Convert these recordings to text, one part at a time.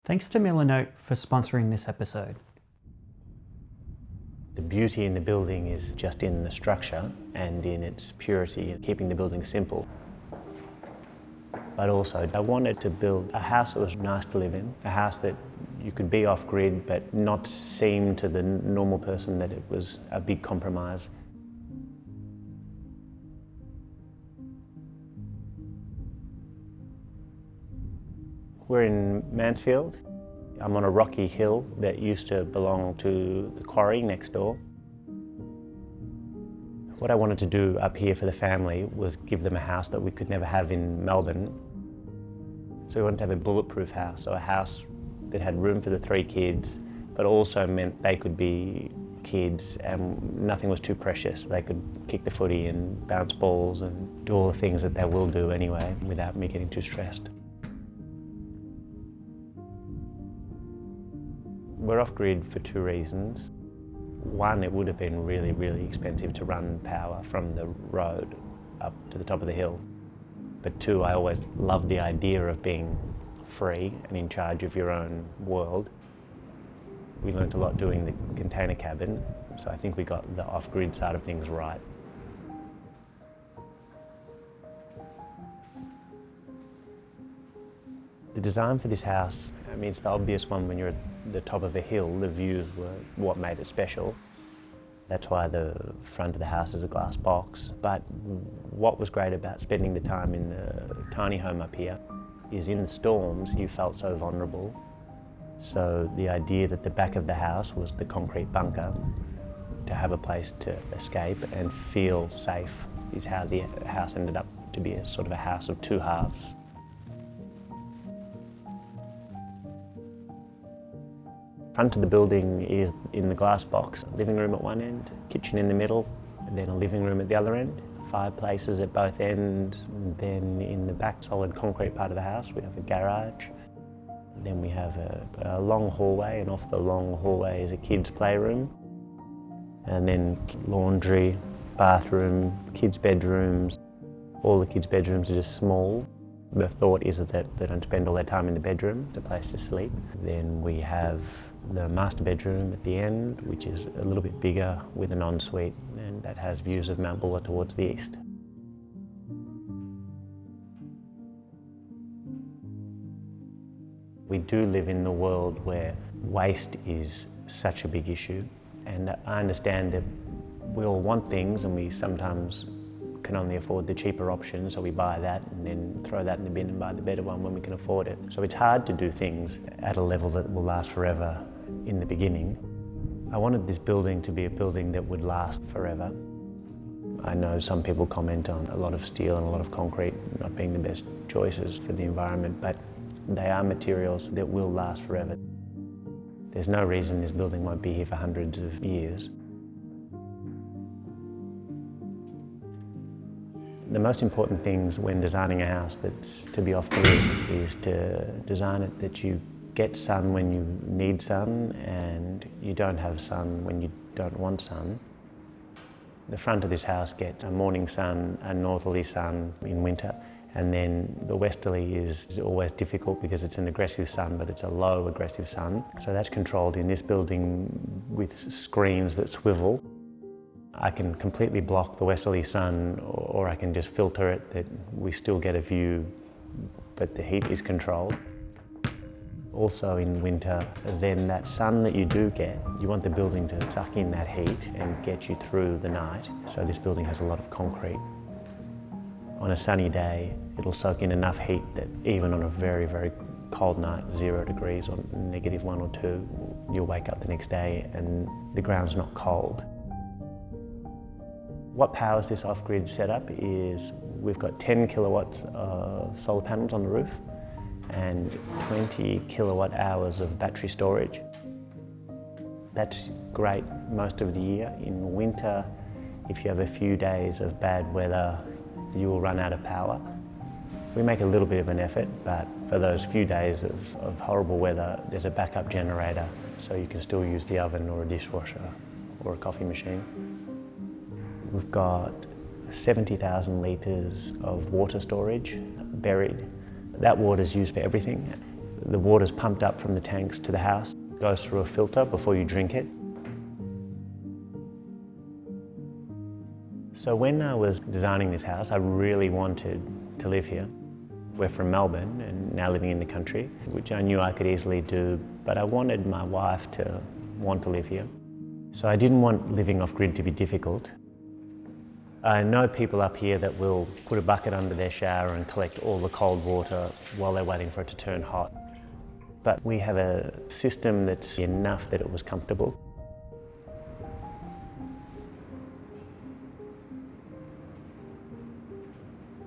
Thanks to Milanote for sponsoring this episode. The beauty in the building is just in the structure and in its purity and keeping the building simple. But also, I wanted to build a house that was nice to live in, a house that you could be off-grid but not seem to the normal person that it was a big compromise. We're in Mansfield. I'm on a rocky hill that used to belong to the quarry next door. What I wanted to do up here for the family was give them a house that we could never have in Melbourne. So we wanted to have a bulletproof house, so a house that had room for the 3 kids, but also meant they could be kids and nothing was too precious. They could kick the footy and bounce balls and do all the things that they will do anyway without me getting too stressed. We're off-grid for 2 reasons. One, it would have been really, really expensive to run power from the road up to the top of the hill. But 2, I always loved the idea of being free and in charge of your own world. We learnt a lot doing the container cabin, so I think we got the off-grid side of things right. The design for this house, I mean, it's the obvious one when you're at the top of a hill. The views were what made it special. That's why the front of the house is a glass box. But what was great about spending the time in the tiny home up here is in the storms you felt so vulnerable. So the idea that the back of the house was the concrete bunker, to have a place to escape and feel safe, is how the house ended up to be a sort of a house of 2 halves. Front of the building is in the glass box, living room at one end, kitchen in the middle, and then a living room at the other end, fireplaces at both ends. Then in the back solid concrete part of the house we have a garage. Then we have a long hallway, and off the long hallway is a kids' playroom. And then laundry, bathroom, kids' bedrooms. All the kids' bedrooms are just small. The thought is that they don't spend all their time in the bedroom, it's a place to sleep. Then we have the master bedroom at the end, which is a little bit bigger with an ensuite, and that has views of Mount Buller towards the east. We do live in the world where waste is such a big issue, and I understand that we all want things and we sometimes can only afford the cheaper option, so we buy that and then throw that in the bin and buy the better one when we can afford it. So it's hard to do things at a level that will last forever in the beginning. I wanted this building to be a building that would last forever. I know some people comment on a lot of steel and a lot of concrete not being the best choices for the environment, but they are materials that will last forever. There's no reason this building won't be here for hundreds of years. The most important things when designing a house that's to be off-grid is to design it that you get sun when you need sun and you don't have sun when you don't want sun. The front of this house gets a morning sun, a northerly sun in winter, and then the westerly is always difficult because it's an aggressive sun, but it's a low aggressive sun. So that's controlled in this building with screens that swivel. I can completely block the westerly sun, or I can just filter it that we still get a view, but the heat is controlled. Also in winter, then that sun that you do get, you want the building to suck in that heat and get you through the night. So this building has a lot of concrete. On a sunny day, it'll soak in enough heat that even on a very, very cold night, 0 degrees or -1 or 2, you'll wake up the next day and the ground's not cold. What powers this off-grid setup is we've got 10 kilowatts of solar panels on the roof and 20 kilowatt hours of battery storage. That's great most of the year. In winter, if you have a few days of bad weather, you will run out of power. We make a little bit of an effort, but for those few days of horrible weather, there's a backup generator, so you can still use the oven or a dishwasher or a coffee machine. We've got 70,000 litres of water storage buried. That water is used for everything. The water's pumped up from the tanks to the house, goes through a filter before you drink it. So when I was designing this house, I really wanted to live here. We're from Melbourne and now living in the country, which I knew I could easily do, but I wanted my wife to want to live here. So I didn't want living off-grid to be difficult. I know people up here that will put a bucket under their shower and collect all the cold water while they're waiting for it to turn hot. But we have a system that's enough that it was comfortable.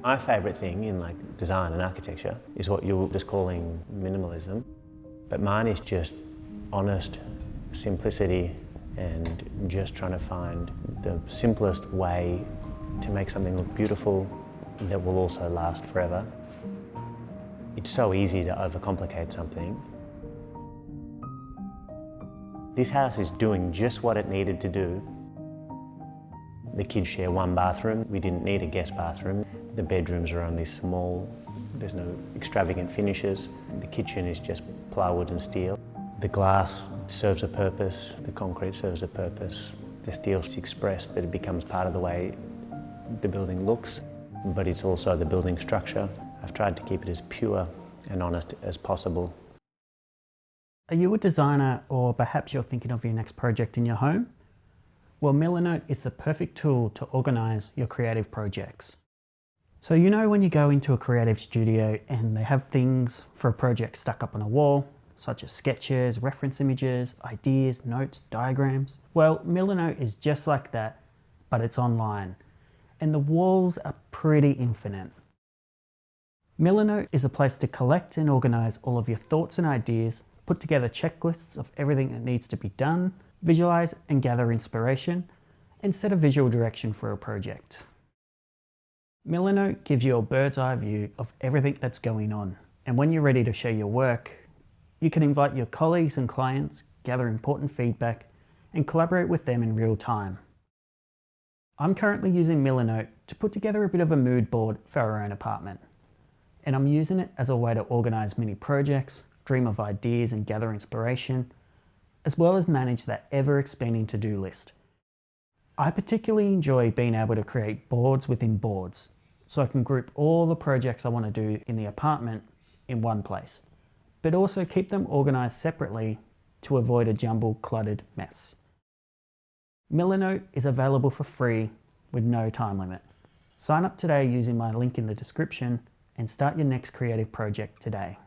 My favourite thing in design and architecture is what you're just calling minimalism, but mine is just honest simplicity and just trying to find the simplest way to make something look beautiful that will also last forever. It's so easy to overcomplicate something. This house is doing just what it needed to do. The kids share one bathroom. We didn't need a guest bathroom. The bedrooms are only small. There's no extravagant finishes. The kitchen is just plywood and steel. The glass serves a purpose. The concrete serves a purpose. The steel's expressed that it becomes part of the way the building looks, but it's also the building structure. I've tried to keep it as pure and honest as possible. Are you a designer, or perhaps you're thinking of your next project in your home? Well, Milanote is the perfect tool to organise your creative projects. So you know when you go into a creative studio and they have things for a project stuck up on a wall, such as sketches, reference images, ideas, notes, diagrams? Well, Milanote is just like that, but it's online, and the walls are pretty infinite. Milanote is a place to collect and organise all of your thoughts and ideas, put together checklists of everything that needs to be done, visualise and gather inspiration, and set a visual direction for a project. Milanote gives you a bird's eye view of everything that's going on, and when you're ready to share your work, you can invite your colleagues and clients, gather important feedback, and collaborate with them in real time. I'm currently using Milanote to put together a bit of a mood board for our own apartment, and I'm using it as a way to organise mini projects, dream of ideas and gather inspiration, as well as manage that ever-expanding to-do list. I particularly enjoy being able to create boards within boards, so I can group all the projects I want to do in the apartment in one place, but also keep them organised separately to avoid a jumbled, cluttered mess. Milanote is available for free with no time limit. Sign up today using my link in the description and start your next creative project today.